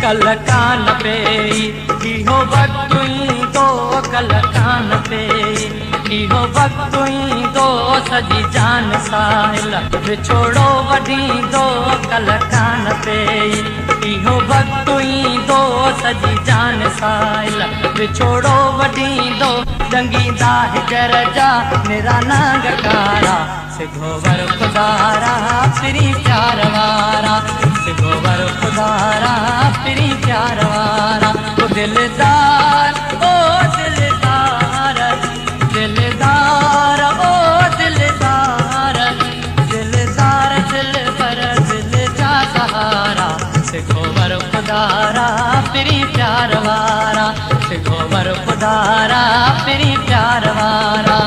कल कान पे इहो वक्त ईंदो कल कान पे इहो वक्त ईंदो सजी जान साहिल विछोड़ो वढींदो कल कान पे इहो वक्त ईंदो सजी जान साहिल विछोड़ो वढींदो डंगींदा हिजर जा निराना गकारा सिघोवर खुदारा फिरी प्यार वारा सिघोवर खुदारा फिरी प्यार वारा ओ दिलदार ओ दिलदार दिलदार ओ दिलदार दिलदार दिल पर दिल जा सहारा सिघोवर खुदारा फिरी प्यार वारा सिघोवर खुदारा फिरी प्यार वारा।